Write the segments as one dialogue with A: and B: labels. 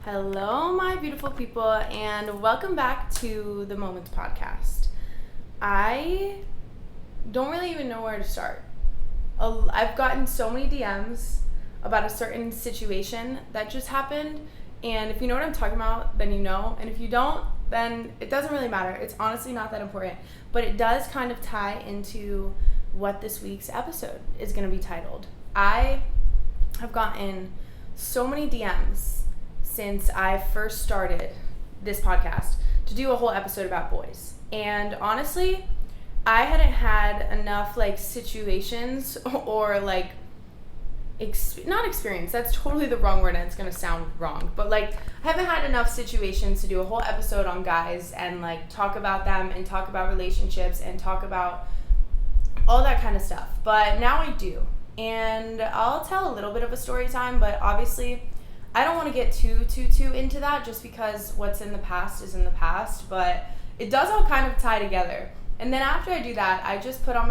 A: Hello, my beautiful people, and welcome back to the Moments Podcast. I don't really even know where to start. I've gotten so many DMs about a certain situation that just happened, and if you know what I'm talking about, then you know, and if you don't, then it doesn't really matter. It's honestly not that important, but it does kind of tie into what this week's episode is going to be titled. I have gotten so many DMs since I first started this podcast to do a whole episode about boys. And honestly, I hadn't had enough situations or not experience, that's totally the wrong word and it's going to sound wrong, but I haven't had enough situations to do a whole episode on guys and talk about them and talk about relationships and talk about all that kind of stuff. But now I do. And I'll tell a little bit of a story time, but obviously I don't want to get too into that just because what's in the past is in the past, but it does all kind of tie together. And then after I do that, I just put on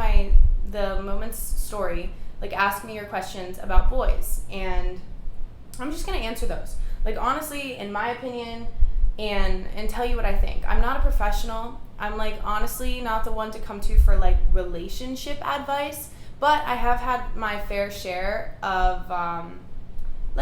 A: the Moments story, ask me your questions about boys, and I'm just going to answer those. Honestly, in my opinion, and tell you what I think. I'm not a professional. I'm honestly not the one to come to for relationship advice, but I have had my fair share of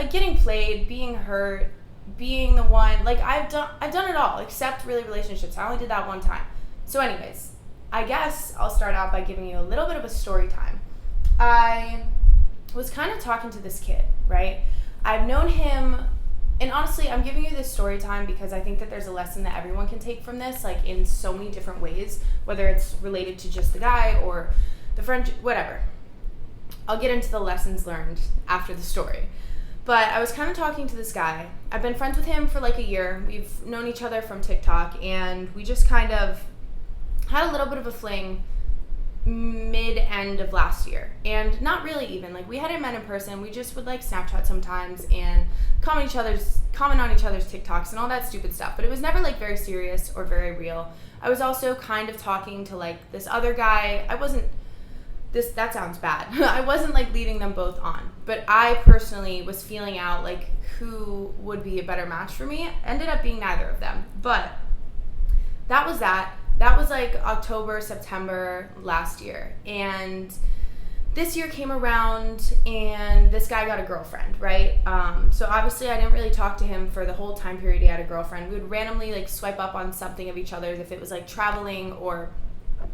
A: getting played, being hurt, being the one, I've done it all, except really relationships. I only did that one time. So anyways, I guess I'll start out by giving you a little bit of a story time. I was kind of talking to this kid, right? I've known him, and honestly, I'm giving you this story time because I think that there's a lesson that everyone can take from this, in so many different ways, whether it's related to just the guy or the friend, whatever. I'll get into the lessons learned after the story. But I was kind of talking to this guy. I've been friends with him for a year. We've known each other from TikTok, and we just kind of had a little bit of a fling mid-end of last year. And not really even. We hadn't met in person. We just would Snapchat sometimes and comment on each other's TikToks and all that stupid stuff. But it was never very serious or very real. I was also kind of talking to this other guy. That sounds bad. I wasn't leading them both on, but I personally was feeling out who would be a better match for me. Ended up being neither of them, but that was that. That was October, September last year, and this year came around and this guy got a girlfriend, right? So obviously I didn't really talk to him for the whole time period he had a girlfriend. We would randomly swipe up on something of each other's if it was traveling or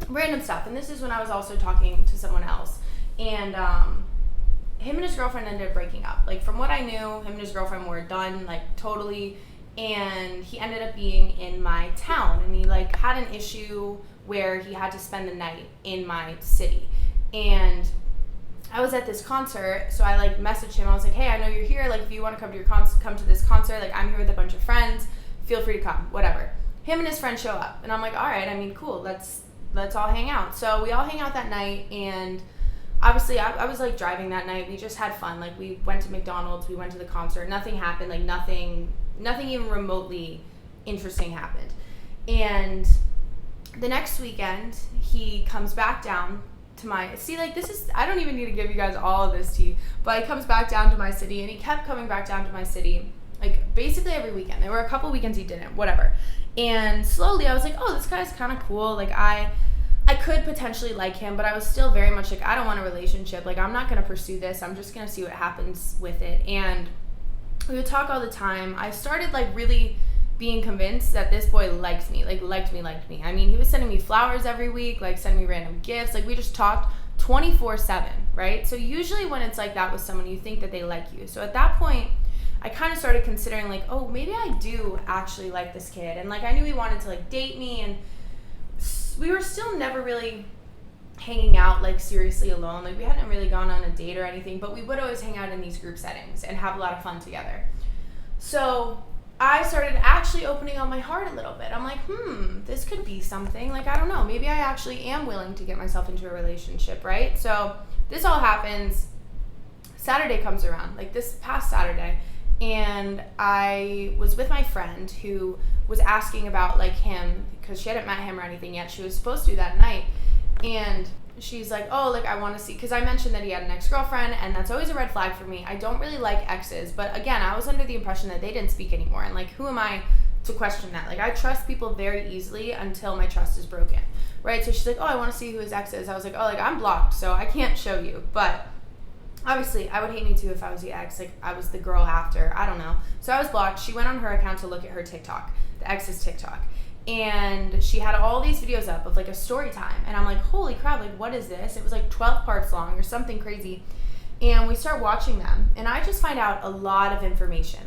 A: random stuff. And this is when I was also talking to someone else, and him and his girlfriend ended up breaking up. From what I knew, him and his girlfriend were done totally, and he ended up being in my town, and he had an issue where he had to spend the night in my city. And I was at this concert, so I messaged him. I was hey, I know you're here, if you want to come to this concert, I'm here with a bunch of friends, feel free to come, whatever. Him and his friend show up, and I'm all right, I mean, cool, let's all hang out. So we all hang out that night, and obviously I was driving that night. We just had fun. We went to McDonald's, we went to the concert. Nothing happened. Nothing even remotely interesting happened. And the next weekend, he comes back down to my, this is, I don't even need to give you guys all of this tea, but he comes back down to my city, and he kept coming back down to my city, basically every weekend. There were a couple weekends he didn't, whatever. And slowly I was oh, this guy's kind of cool. I could potentially like him, but I was still very much I don't want a relationship. I'm not going to pursue this. I'm just going to see what happens with it. And we would talk all the time. I started really being convinced that this boy liked me, liked me. I mean, he was sending me flowers every week, sending me random gifts. We just talked 24/7, right? So usually when it's that with someone, you think that they like you. So at that point, I kind of started considering oh, maybe I do actually like this kid. And I knew he wanted to date me, and we were still never really hanging out seriously alone. We hadn't really gone on a date or anything, but we would always hang out in these group settings and have a lot of fun together. So I started actually opening up my heart a little bit. I'm this could be something. I don't know, maybe I actually am willing to get myself into a relationship, right? So this all happens. Saturday comes around, this past Saturday, and I was with my friend who was asking about him because she hadn't met him or anything yet. She was supposed to that night, and she's like, oh, like, I want to see, because I mentioned that he had an ex-girlfriend, and that's always a red flag for me. I don't really like exes, but again, I was under the impression that they didn't speak anymore, and like, who am I to question that? Like, I trust people very easily until my trust is broken, right? So she's like, oh, I want to see who his ex is. I was like, oh, like, I'm blocked, so I can't show you, but obviously, I would hate me too if I was the ex, like, I was the girl after, I don't know. So I was blocked. She went on her account to look at her TikTok, the ex's TikTok, and she had all these videos up of like a story time, and I'm like, holy crap, like, what is this? It was like 12 parts long or something crazy, and we start watching them, and I just find out a lot of information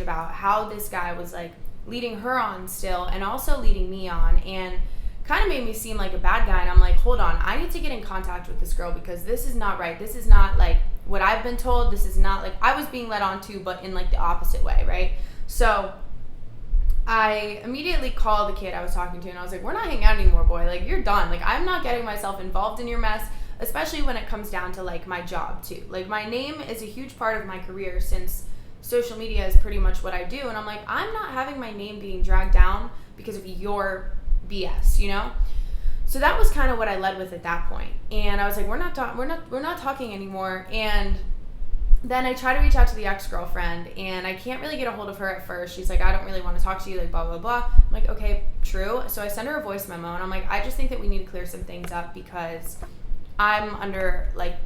A: about how this guy was like leading her on still, and also leading me on, and kind of made me seem like a bad guy. And I'm like, hold on, I need to get in contact with this girl, because this is not right. This is not like what I've been told. This is not like I was being led on to, but in like the opposite way, right? So I immediately called the kid I was talking to, and I was like, we're not hanging out anymore, boy. Like, you're done. Like, I'm not getting myself involved in your mess, especially when it comes down to like my job too. Like, my name is a huge part of my career, since social media is pretty much what I do. And I'm like, I'm not having my name being dragged down because of your BS, you know? So that was kind of what I led with at that point. And I was like, we're not talking anymore. And then I try to reach out to the ex-girlfriend, and I can't really get a hold of her at first. She's like, I don't really want to talk to you, like, blah, blah, blah. I'm like, okay, true. So I send her a voice memo, and I'm like, I just think that we need to clear some things up, because I'm under, like,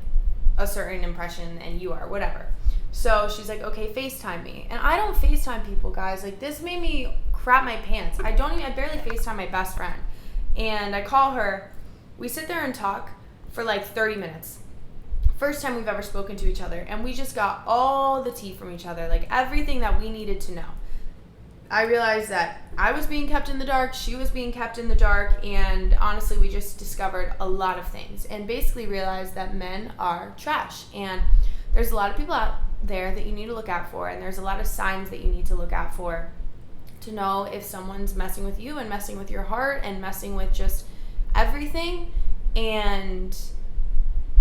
A: a certain impression, and you are, whatever. So she's like, okay, FaceTime me. And I don't FaceTime people, guys. Like, this made me crap my pants. I barely FaceTime my best friend. And I call her. We sit there and talk for like 30 minutes. First time we've ever spoken to each other, and we just got all the tea from each other, like everything that we needed to know. I realized that I was being kept in the dark, she was being kept in the dark, and honestly, we just discovered a lot of things, and basically realized that men are trash, and there's a lot of people out there that you need to look out for, and there's a lot of signs that you need to look out for to know if someone's messing with you and messing with your heart and messing with just everything. And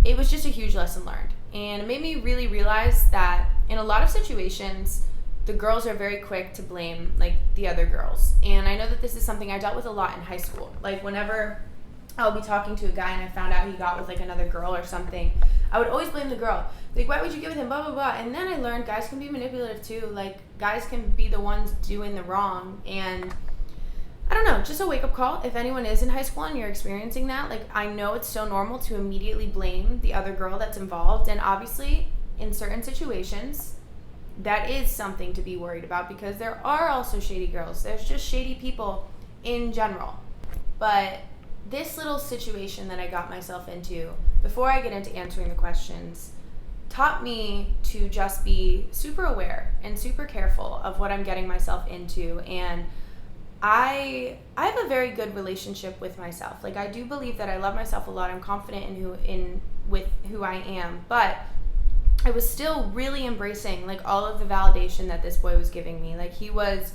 A: it was just a huge lesson learned, and it made me really realize that in a lot of situations, the girls are very quick to blame like the other girls. And I know that this is something I dealt with a lot in high school. Like, whenever I'll be talking to a guy and I found out he got with like another girl or something, I would always blame the girl. Like, why would you get with him, blah, blah, blah. And then I learned guys can be manipulative too. Like, guys can be the ones doing the wrong. And I don't know, just a wake-up call. If anyone is in high school and you're experiencing that, like, I know it's so normal to immediately blame the other girl that's involved. And obviously, in certain situations, that is something to be worried about, because there are also shady girls. There's just shady people in general. But this little situation that I got myself into, before I get into answering the questions, taught me to just be super aware and super careful of what I'm getting myself into. And I have a very good relationship with myself. Like, I do believe that I love myself a lot. I'm confident with who I am, but I was still really embracing like all of the validation that this boy was giving me. Like, he was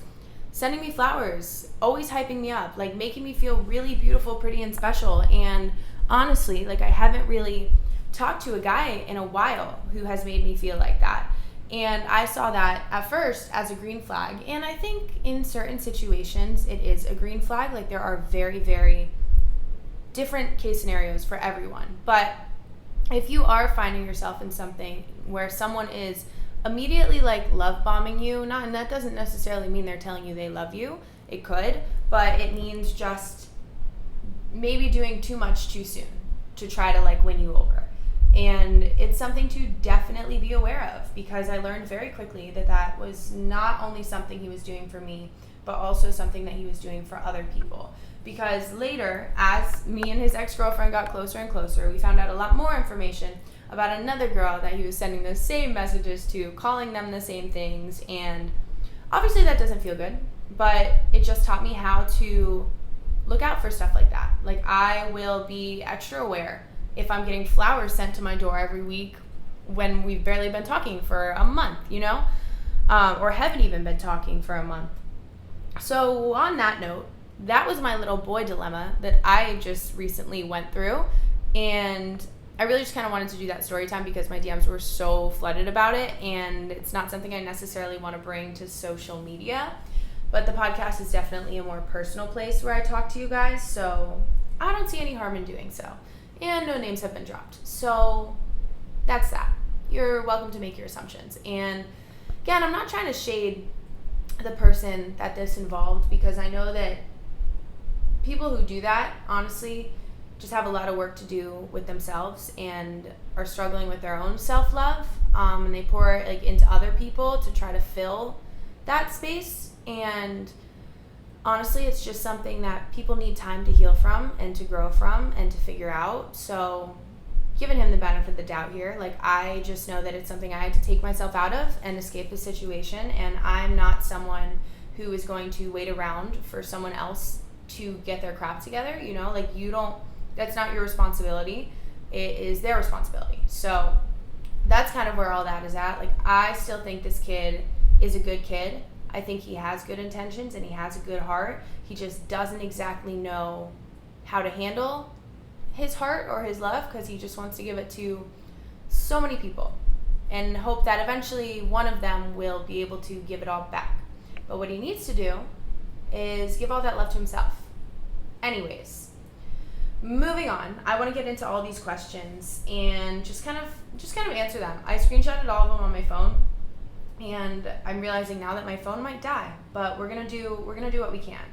A: sending me flowers, always hyping me up, like making me feel really beautiful, pretty, and special. And honestly, like, I haven't really talked to a guy in a while who has made me feel like that. And I saw that at first as a green flag. And I think in certain situations it is a green flag. Like, there are very, very different case scenarios for everyone. But if you are finding yourself in something where someone is immediately like love bombing you, and that doesn't necessarily mean they're telling you they love you. It could, but it means just maybe doing too much too soon to try to like win you over. And it's something to definitely be aware of, because I learned very quickly that that was not only something he was doing for me, but also something that he was doing for other people. Because later, as me and his ex-girlfriend got closer and closer, we found out a lot more information about another girl that he was sending those same messages to, calling them the same things. And obviously that doesn't feel good, but it just taught me how to look out for stuff like that. Like, I will be extra aware if I'm getting flowers sent to my door every week when we've barely been talking for a month, you know, or haven't even been talking for a month. So on that note, that was my little boy dilemma that I just recently went through. And I really just kind of wanted to do that story time because my DMs were so flooded about it, and it's not something I necessarily want to bring to social media. But the podcast is definitely a more personal place where I talk to you guys. So I don't see any harm in doing so. And no names have been dropped. So that's that. You're welcome to make your assumptions. And again, I'm not trying to shade the person that this involved, because I know that people who do that, honestly, just have a lot of work to do with themselves and are struggling with their own self-love, and they pour like into other people to try to fill that space. And honestly, it's just something that people need time to heal from and to grow from and to figure out. So giving him the benefit of the doubt here, like, I just know that it's something I had to take myself out of and escape the situation, and I'm not someone who is going to wait around for someone else to get their crap together, you know, like, that's not your responsibility. It is their responsibility. So that's kind of where all that is at. Like, I still think this kid is a good kid. I think he has good intentions and he has a good heart. He just doesn't exactly know how to handle his heart or his love, because he just wants to give it to so many people and hope that eventually one of them will be able to give it all back. But what he needs to do is give all that love to himself. Anyways, moving on, I want to get into all these questions and just kind of answer them. I screenshotted all of them on my phone, and I'm realizing now that my phone might die, but we're gonna do what we can.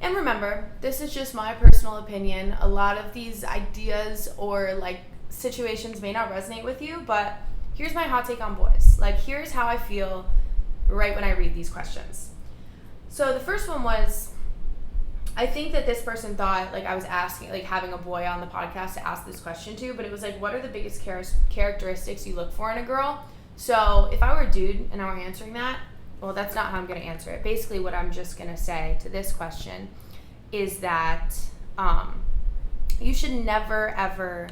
A: And remember, this is just my personal opinion. A lot of these ideas or like situations may not resonate with you, but here's my hot take on boys. Like, here's how I feel right when I read these questions. So the first one was, I think that this person thought like I was asking, like, having a boy on the podcast to ask this question to, but it was like, what are the biggest characteristics you look for in a girl? So if I were a dude and I were answering that, well, that's not how I'm going to answer it. Basically, what I'm just going to say to this question is that you should never, ever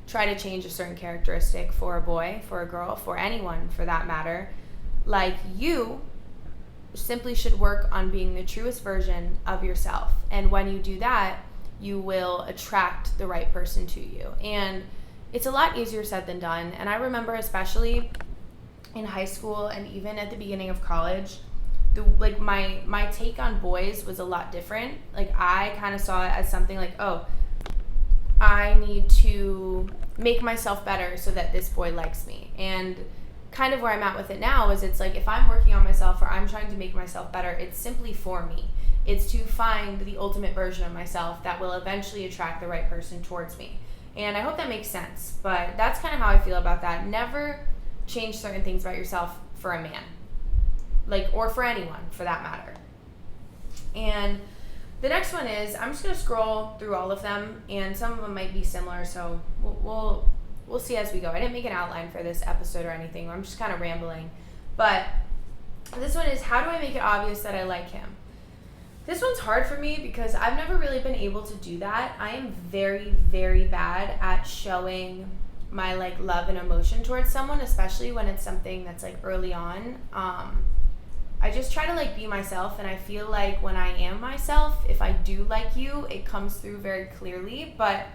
A: try to change a certain characteristic for a boy, for a girl, for anyone for that matter. Like, you simply should work on being the truest version of yourself. And when you do that, you will attract the right person to you. And it's a lot easier said than done. And I remember, especially in high school and even at the beginning of college, my take on boys was a lot different. Like, I kind of saw it as something like, oh, I need to make myself better so that this boy likes me. And kind of where I'm at with it now is, it's like, if I'm working on myself or I'm trying to make myself better, it's simply for me. It's to find the ultimate version of myself that will eventually attract the right person towards me. And I hope that makes sense, but that's kind of how I feel about that. Never change certain things about yourself for a man, like, or for anyone for that matter. And the next one is, I'm just going to scroll through all of them, and some of them might be similar, so we'll see as we go. I didn't make an outline for this episode or anything. I'm just kind of rambling. But this one is, how do I make it obvious that I like him? This one's hard for me because I've never really been able to do that. I am very, very bad at showing my like love and emotion towards someone, especially when it's something that's like early on. I just try to like be myself, and I feel like when I am myself, if I do like you, it comes through very clearly. But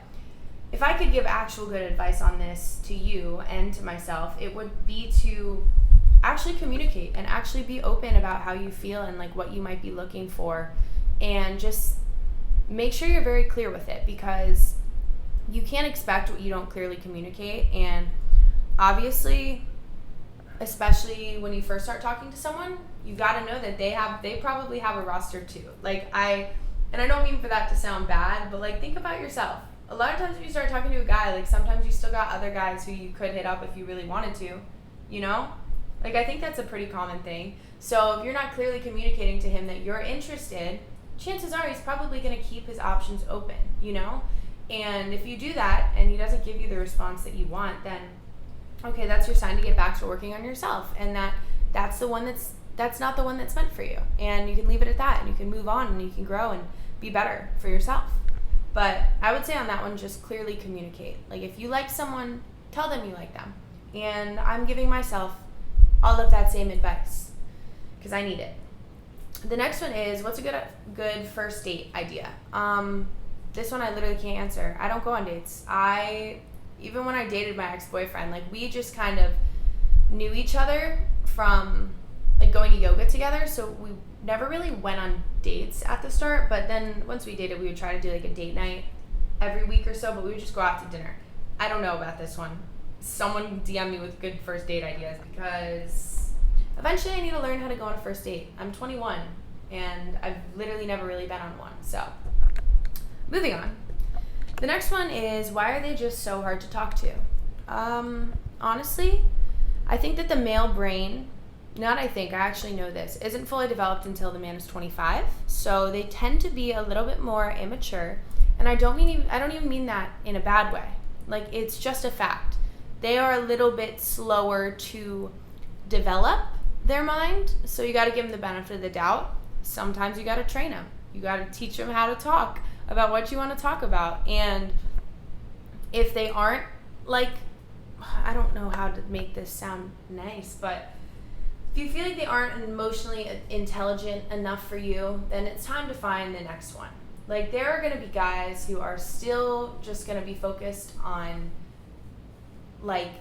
A: if I could give actual good advice on this to you and to myself, it would be to actually communicate and actually be open about how you feel and like what you might be looking for, and just make sure you're very clear with it, because you can't expect what you don't clearly communicate. And obviously, especially when you first start talking to someone, you got to know that they probably have a roster too. Like, I don't mean for that to sound bad, but like, think about yourself. A lot of times when you start talking to a guy, like, sometimes you still got other guys who you could hit up if you really wanted to, you know? Like, I think that's a pretty common thing. So if you're not clearly communicating to him that you're interested, chances are he's probably going to keep his options open, you know? And if you do that and he doesn't give you the response that you want, then okay, that's your sign to get back to working on yourself, and that's the one that's not the one that's meant for you. And you can leave it at that, and you can move on, and you can grow and be better for yourself. But I would say on that one, just clearly communicate. Like, if you like someone, tell them you like them. And I'm giving myself all of that same advice because I need it. The next one is, what's a good first date idea? This one I literally can't answer. I don't go on dates. Even when I dated my ex-boyfriend, like, we just kind of knew each other from like going to yoga together, so we never really went on dates at the start. But then once we dated, we would try to do like a date night every week or so, but we would just go out to dinner. I don't know about this one. Someone DM me with good first date ideas, because eventually I need to learn how to go on a first date. I'm 21 and I've literally never really been on one. So moving on. The next one is, why are they just so hard to talk to? Honestly, I think that the male brain, I actually know this, isn't fully developed until the man is 25. So they tend to be a little bit more immature. And I don't even mean that in a bad way. Like, it's just a fact. They are a little bit slower to develop their mind. So you got to give them the benefit of the doubt. Sometimes you got to train them. You got to teach them how to talk about what you want to talk about. And if they aren't, like, I don't know how to make this sound nice, but if you feel like they aren't emotionally intelligent enough for you, then it's time to find the next one. Like, there are going to be guys who are still just going to be focused on, like,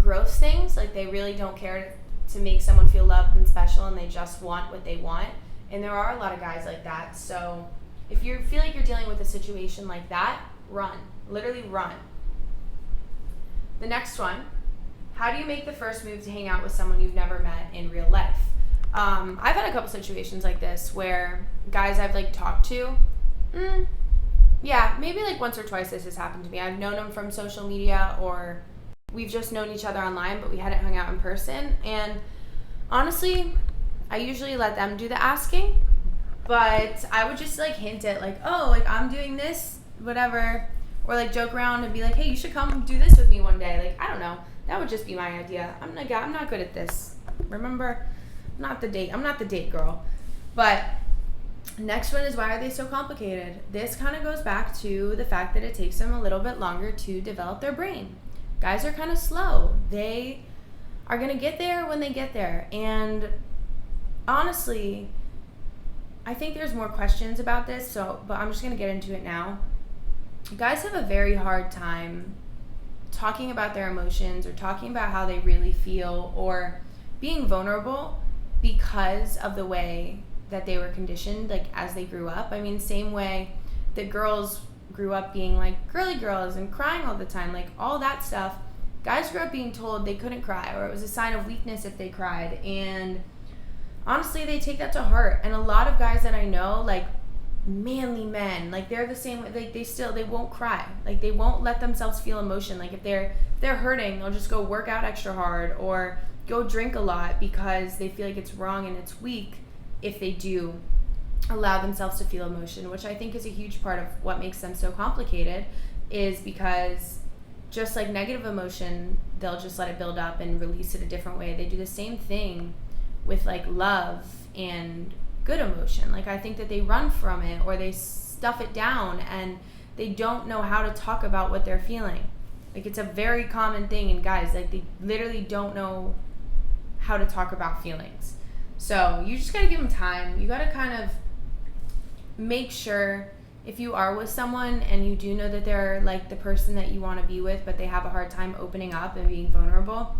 A: gross things. Like, they really don't care to make someone feel loved and special, and they just want what they want. And there are a lot of guys like that. So if you feel like you're dealing with a situation like that, run. Literally run. The next one, how do you make the first move to hang out with someone you've never met in real life? I've had a couple situations like this where guys I've, like, talked to, yeah, maybe, like, once or twice this has happened to me. I've known them from social media, or we've just known each other online, but we hadn't hung out in person. And honestly, I usually let them do the asking, but I would just, like, hint at, like, oh, like, I'm doing this, whatever, or, like, joke around and be like, hey, you should come do this with me one day. Like, I don't know. That would just be my idea. I'm not good at this. Remember, I'm not the date girl. But next one is, why are they so complicated? This kind of goes back to the fact that it takes them a little bit longer to develop their brain. Guys are kind of slow. They are going to get there when they get there. And honestly, I think there's more questions about this, but I'm just going to get into it now. Guys have a very hard time talking about their emotions or talking about how they really feel or being vulnerable because of the way that they were conditioned, like, as they grew up. I mean, same way that girls grew up being, like, girly girls and crying all the time, like, all that stuff. Guys grew up being told they couldn't cry, or it was a sign of weakness if they cried. And honestly, they take that to heart. And a lot of guys that I know, like, manly men, like, they're the same way. Like, they won't cry. Like, they won't let themselves feel emotion. Like, if they're hurting, they'll just go work out extra hard or go drink a lot because they feel like it's wrong and it's weak if they do allow themselves to feel emotion, which I think is a huge part of what makes them so complicated, is because just like negative emotion, they'll just let it build up and release it a different way. They do the same thing with, like, love and good emotion. Like, I think that they run from it or they stuff it down and they don't know how to talk about what they're feeling. Like, it's a very common thing in guys. Like, they literally don't know how to talk about feelings. So you just got to give them time. You got to kind of make sure, if you are with someone and you do know that they're, like, the person that you want to be with, but they have a hard time opening up and being vulnerable,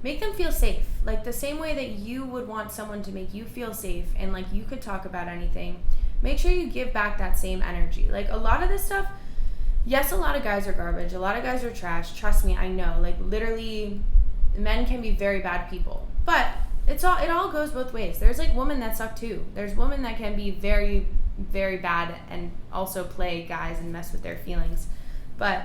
A: make them feel safe. Like, the same way that you would want someone to make you feel safe and, like, you could talk about anything, make sure you give back that same energy. Like, a lot of this stuff, yes, a lot of guys are garbage. A lot of guys are trash. Trust me, I know. Like, literally, men can be very bad people. But it all goes both ways. There's, like, women that suck too. There's women that can be very, very bad and also play guys and mess with their feelings. But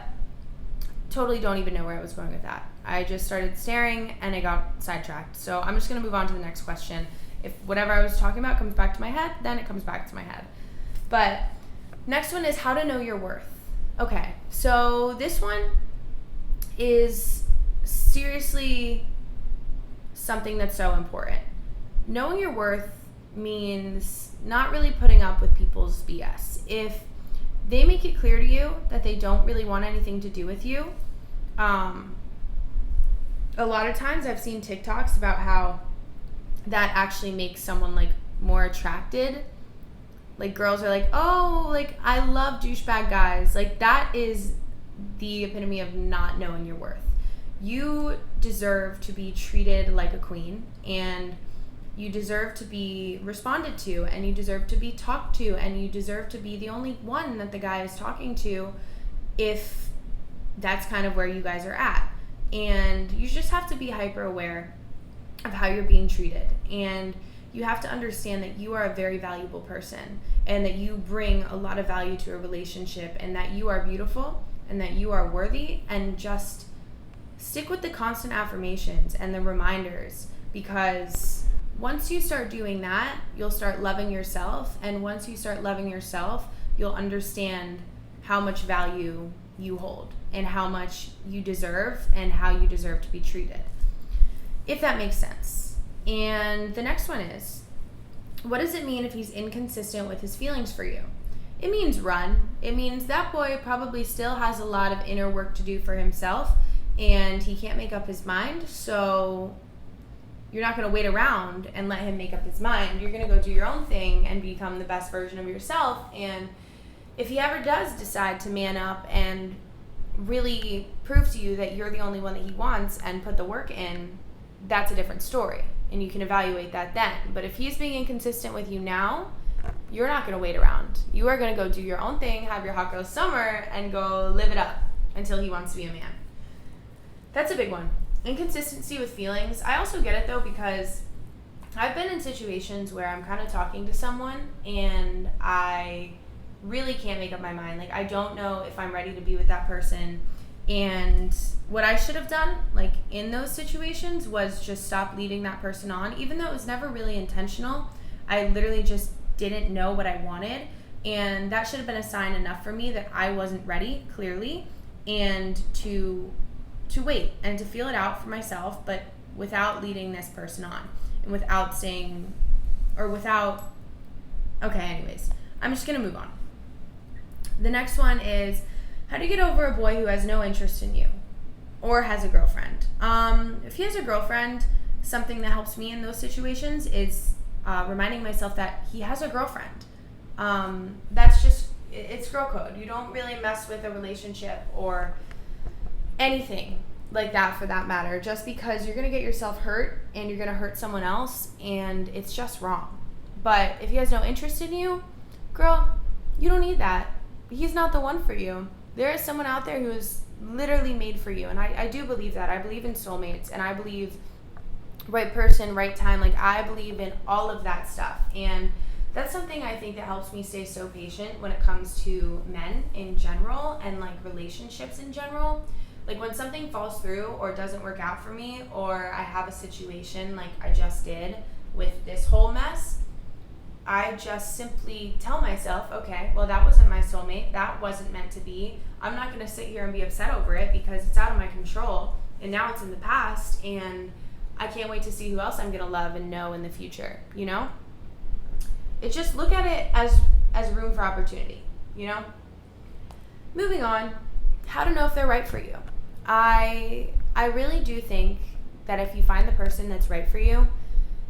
A: totally don't even know where I was going with that. I just started staring and I got sidetracked. So I'm just going to move on to the next question. If whatever I was talking about comes back to my head, then it comes back to my head. But next one is how to know your worth. Okay, so this one is seriously something that's so important. Knowing your worth means not really putting up with people's BS. If they make it clear to you that they don't really want anything to do with you, a lot of times I've seen TikToks about how that actually makes someone, like, more attracted. Like, girls are like, oh, like, I love douchebag guys. Like, that is the epitome of not knowing your worth. You deserve to be treated like a queen, and you deserve to be responded to, and you deserve to be talked to, and you deserve to be the only one that the guy is talking to if that's kind of where you guys are at. And you just have to be hyper aware of how you're being treated. And you have to understand that you are a very valuable person and that you bring a lot of value to a relationship and that you are beautiful and that you are worthy, and just stick with the constant affirmations and the reminders, because once you start doing that, you'll start loving yourself. And once you start loving yourself, you'll understand how much value you hold and how much you deserve and how you deserve to be treated, if that makes sense. And the next one is, what does it mean if he's inconsistent with his feelings for you? It means run. It means that boy probably still has a lot of inner work to do for himself and he can't make up his mind. So you're not going to wait around and let him make up his mind. You're going to go do your own thing and become the best version of yourself. And if he ever does decide to man up and really prove to you that you're the only one that he wants and put the work in, that's a different story. And you can evaluate that then. But if he's being inconsistent with you now, you're not going to wait around. You are going to go do your own thing, have your hot girl summer, and go live it up until he wants to be a man. That's a big one. Inconsistency with feelings. I also get it though, because I've been in situations where I'm kind of talking to someone and I really can't make up my mind. Like, I don't know if I'm ready to be with that person. And what I should have done, like, in those situations was just stop leading that person on, even though it was never really intentional. I literally just didn't know what I wanted. And that should have been a sign enough for me that I wasn't ready, clearly, and to wait and to feel it out for myself, but without leading this person on and without saying, or without, okay, anyways, I'm just going to move on. The next one is, how do you get over a boy who has no interest in you or has a girlfriend? If he has a girlfriend, something that helps me in those situations is reminding myself that he has a girlfriend. That's just, it's girl code. You don't really mess with a relationship or anything like that, for that matter, just because you're going to get yourself hurt and you're going to hurt someone else, and it's just wrong. But if he has no interest in you, girl, you don't need that. He's not the one for you. There is someone out there who is literally made for you, and I do believe that. I believe in soulmates, and I believe right person, right time. Like, I believe in all of that stuff, and that's something I think that helps me stay so patient when it comes to men in general and, like, relationships in general. Like, when something falls through or doesn't work out for me, or I have a situation like I just did with this whole mess, I just simply tell myself, okay, well, that wasn't my soulmate. That wasn't meant to be. I'm not going to sit here and be upset over it because it's out of my control, and now it's in the past, and I can't wait to see who else I'm going to love and know in the future, you know? It's just, look at it as room for opportunity, you know? Moving on, how to know if they're right for you. I really do think that if you find the person that's right for you,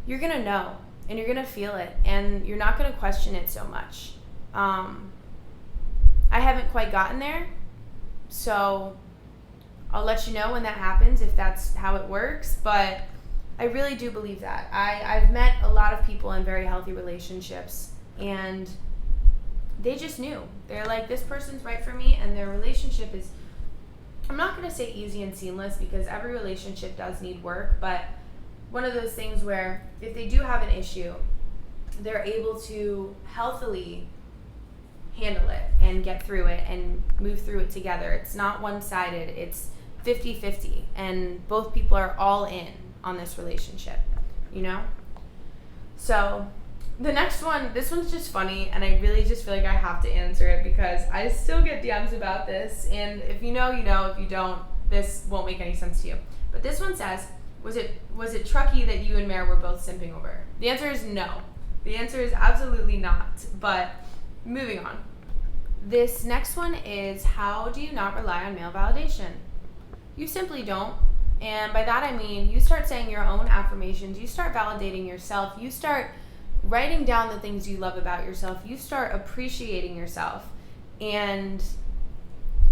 A: you're going to know, and you're going to feel it, and you're not going to question it so much. I haven't quite gotten there, so I'll let you know when that happens, if that's how it works, but I really do believe that. I've met a lot of people in very healthy relationships, and they just knew. They're like, this person's right for me, and their relationship is, I'm not going to say easy and seamless, because every relationship does need work, but one of those things where if they do have an issue, they're able to healthily handle it and get through it and move through it together. It's not one-sided. It's 50-50, and both people are all in on this relationship, you know? So the next one, this one's just funny, and I really just feel like I have to answer it because I still get DMs about this, and if you know, you know. If you don't, this won't make any sense to you. But this one says, was it Truckee that you and Mare were both simping over? The answer is no. The answer is absolutely not. But moving on. This next one is, how do you not rely on male validation? You simply don't. And by that I mean, you start saying your own affirmations. You start validating yourself. You start writing down the things you love about yourself. You start appreciating yourself. And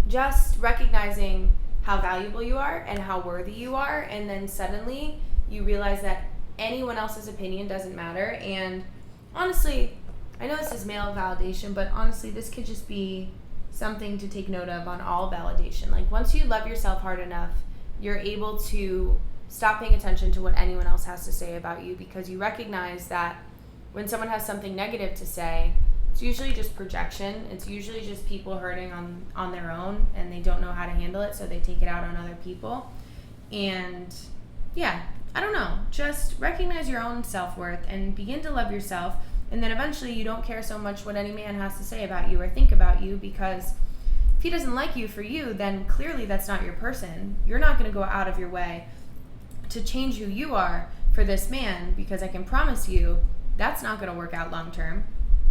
A: just recognizing how valuable you are and how worthy you are, and then suddenly you realize that anyone else's opinion doesn't matter. And honestly, I know this is male validation, but honestly, this could just be something to take note of on all validation. Like, once you love yourself hard enough, you're able to stop paying attention to what anyone else has to say about you, because you recognize that when someone has something negative to say, it's usually just projection. It's usually just people hurting on their own, and they don't know how to handle it, so they take it out on other people. And yeah, I don't know. Just recognize your own self-worth and begin to love yourself. And then eventually you don't care so much what any man has to say about you or think about you, because if he doesn't like you for you, then clearly that's not your person. You're not going to go out of your way to change who you are for this man, because I can promise you that's not going to work out long term.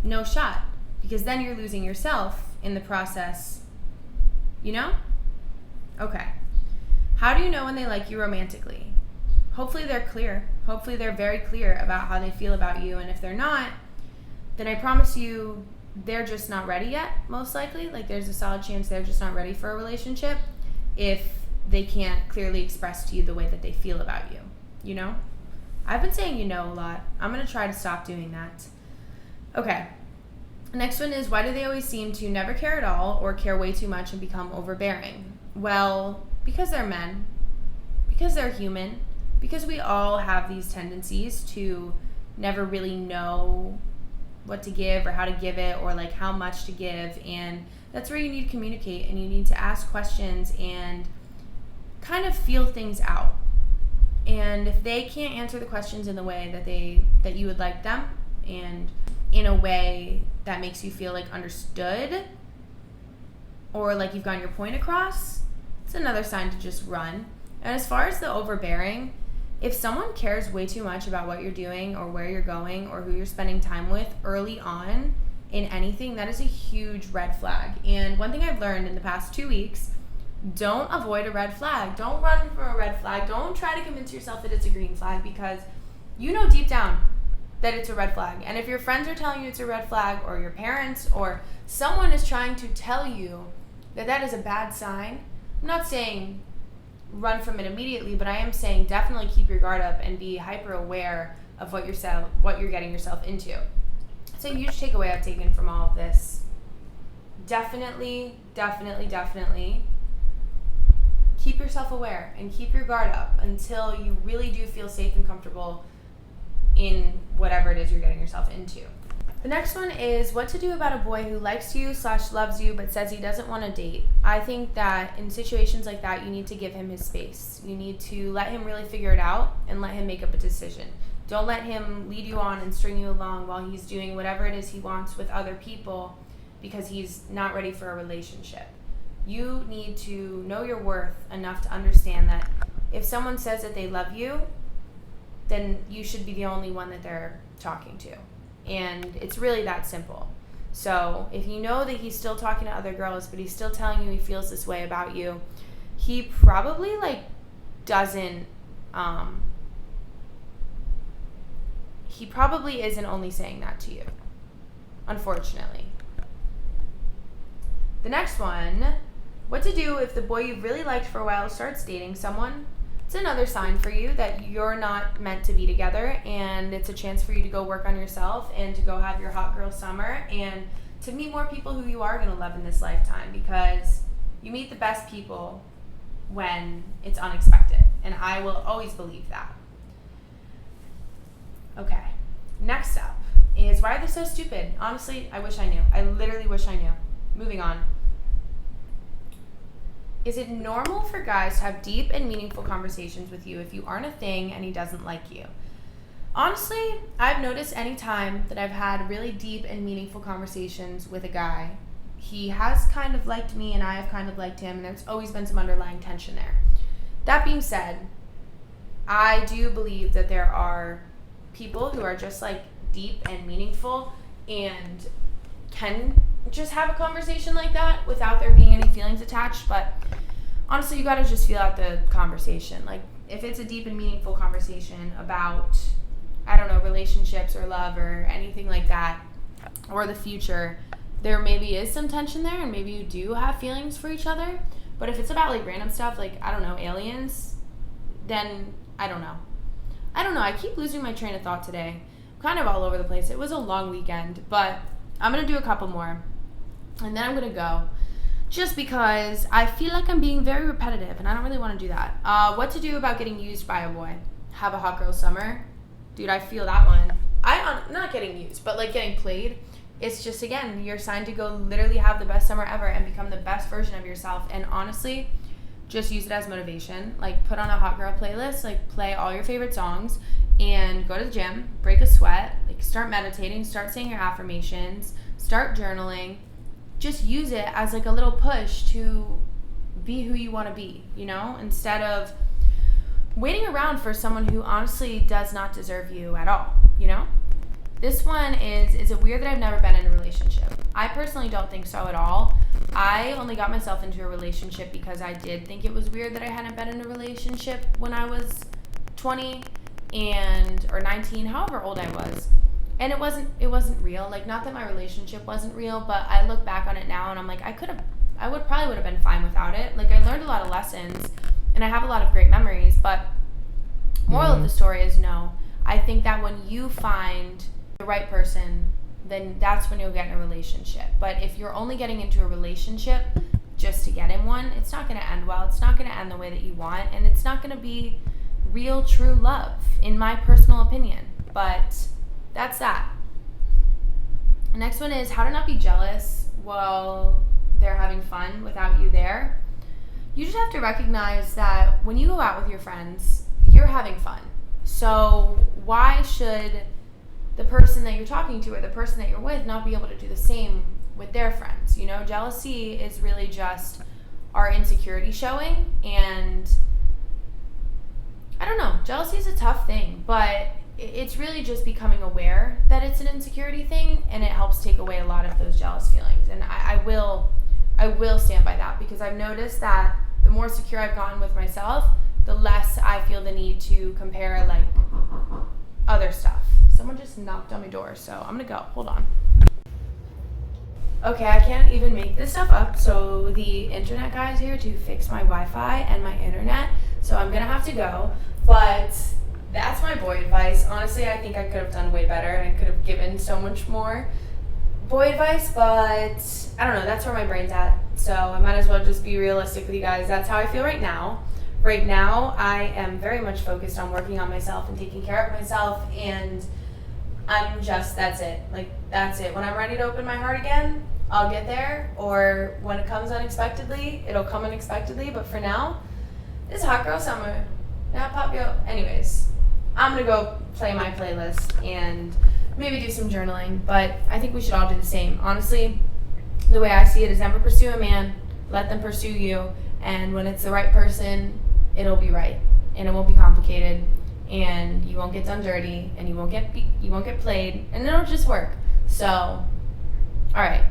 A: No shot. Because then you're losing yourself in the process. You know? Okay. How do you know when they like you romantically? Hopefully they're clear. Hopefully they're very clear about how they feel about you. And if they're not, then I promise you they're just not ready yet, most likely. Like, there's a solid chance they're just not ready for a relationship if they can't clearly express to you the way that they feel about you. You know? I've been saying a lot. I'm going to try to stop doing that. Okay. Next one is, why do they always seem to never care at all or care way too much and become overbearing? Well, because they're men. Because they're human. Because we all have these tendencies to never really know what to give or how to give it, or like how much to give. And that's where you need to communicate, and you need to ask questions and kind of feel things out. And if they can't answer the questions in the way that you would like them, and in a way that makes you feel like understood, or like you've gotten your point across, it's another sign to just run. And as far as the overbearing, if someone cares way too much about what you're doing or where you're going or who you're spending time with early on in anything, that is a huge red flag. And one thing I've learned in the past 2 weeks, don't avoid a red flag. Don't run from a red flag. Don't try to convince yourself that it's a green flag, because you know deep down that it's a red flag. And if your friends are telling you it's a red flag, or your parents or someone is trying to tell you that that is a bad sign, I'm not saying run from it immediately, but I am saying definitely keep your guard up and be hyper aware of what you're getting yourself into. So huge takeaway I've taken from all of this. Definitely keep yourself aware and keep your guard up until you really do feel safe and comfortable in whatever it is you're getting yourself into. The next one is what to do about a boy who likes you / loves you but says he doesn't want to date. I think that in situations like that, you need to give him his space. You need to let him really figure it out and let him make up a decision. Don't let him lead you on and string you along while he's doing whatever it is he wants with other people, because he's not ready for a relationship. You need to know your worth enough to understand that if someone says that they love you, then you should be the only one that they're talking to. And it's really that simple. So if you know that he's still talking to other girls, but he's still telling you he feels this way about you, he probably he probably isn't only saying that to you, unfortunately. The next one, what to do if the boy you really liked for a while starts dating someone. It's another sign for you that you're not meant to be together, and it's a chance for you to go work on yourself and to go have your hot girl summer and to meet more people who you are going to love in this lifetime, because you meet the best people when it's unexpected, and I will always believe that. Okay, next up is, why are they so stupid? Honestly, I wish I knew. I literally wish I knew. Moving on. Is it normal for guys to have deep and meaningful conversations with you if you aren't a thing and he doesn't like you? Honestly, I've noticed any time that I've had really deep and meaningful conversations with a guy, he has kind of liked me and I have kind of liked him, and there's always been some underlying tension there. That being said, I do believe that there are people who are just like deep and meaningful and can just have a conversation like that without there being any feelings attached. But honestly, you gotta just feel out the conversation. Like, if it's a deep and meaningful conversation about, I don't know, relationships or love or anything like that, or the future, there maybe is some tension there, and maybe you do have feelings for each other. But if it's about like random stuff, like, I don't know, aliens, then I don't know. I keep losing my train of thought today. I'm kind of all over the place. It was a long weekend, but I'm gonna do a couple more and then I'm gonna go. just because I feel like I'm being very repetitive and I don't really want to do that. What to do about getting used by a boy? Have a hot girl summer? Dude, I feel that one. Not getting used, but like getting played. It's just, again, you're signed to go literally have the best summer ever and become the best version of yourself. And honestly, just use it as motivation. Like, put on a hot girl playlist, like play all your favorite songs and go to the gym, break a sweat, like start meditating, start saying your affirmations, start journaling. Just use it as like a little push to be who you want to be, you know, instead of waiting around for someone who honestly does not deserve you at all, you know? This one is it weird that I've never been in a relationship? I personally don't think so at all. I only got myself into a relationship because I did think it was weird that I hadn't been in a relationship when I was 20 or 19, however old I was. And it wasn't real. Like, not that my relationship wasn't real, but I look back on it now and I'm like, I probably would have been fine without it. Like, I learned a lot of lessons and I have a lot of great memories, but moral of the story is no. I think that when you find the right person, then that's when you'll get in a relationship. But if you're only getting into a relationship just to get in one, it's not going to end well. It's not going to end the way that you want, and it's not going to be real, true love, in my personal opinion. But that's that. The next one is how to not be jealous while they're having fun without you there. You just have to recognize that when you go out with your friends, you're having fun. So why should the person that you're talking to or the person that you're with not be able to do the same with their friends? You know, jealousy is really just our insecurity showing, and I don't know, jealousy is a tough thing, but it's really just becoming aware that it's an insecurity thing, and it helps take away a lot of those jealous feelings. And I will stand by that, because I've noticed that the more secure I've gotten with myself, the less I feel the need to compare like other stuff. Someone just knocked on my door, so I'm gonna go. Hold on. Okay, I can't even make this stuff up, so the internet guy is here to fix my Wi-Fi and my internet, so I'm gonna have to go. But that's my boy advice. Honestly, I think I could have done way better, and I could have given so much more boy advice, but I don't know, that's where my brain's at, so I might as well just be realistic with you guys. That's how I feel right now. Right now, I am very much focused on working on myself and taking care of myself, and that's it. Like, that's it. When I'm ready to open my heart again, I'll get there, or when it comes unexpectedly, it'll come unexpectedly, but for now, this is hot girl summer. Now pop yo. Anyways, I'm gonna go play my playlist and maybe do some journaling, but I think we should all do the same. Honestly, the way I see it is never pursue a man, let them pursue you, and when it's the right person, it'll be right, and it won't be complicated, and you won't get done dirty, and you won't get played, and it'll just work. So, all right,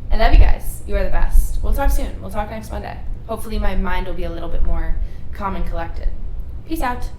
A: I love you guys. You are the best. We'll talk soon. We'll talk next Monday. Hopefully my mind will be a little bit more calm and collected. Peace out.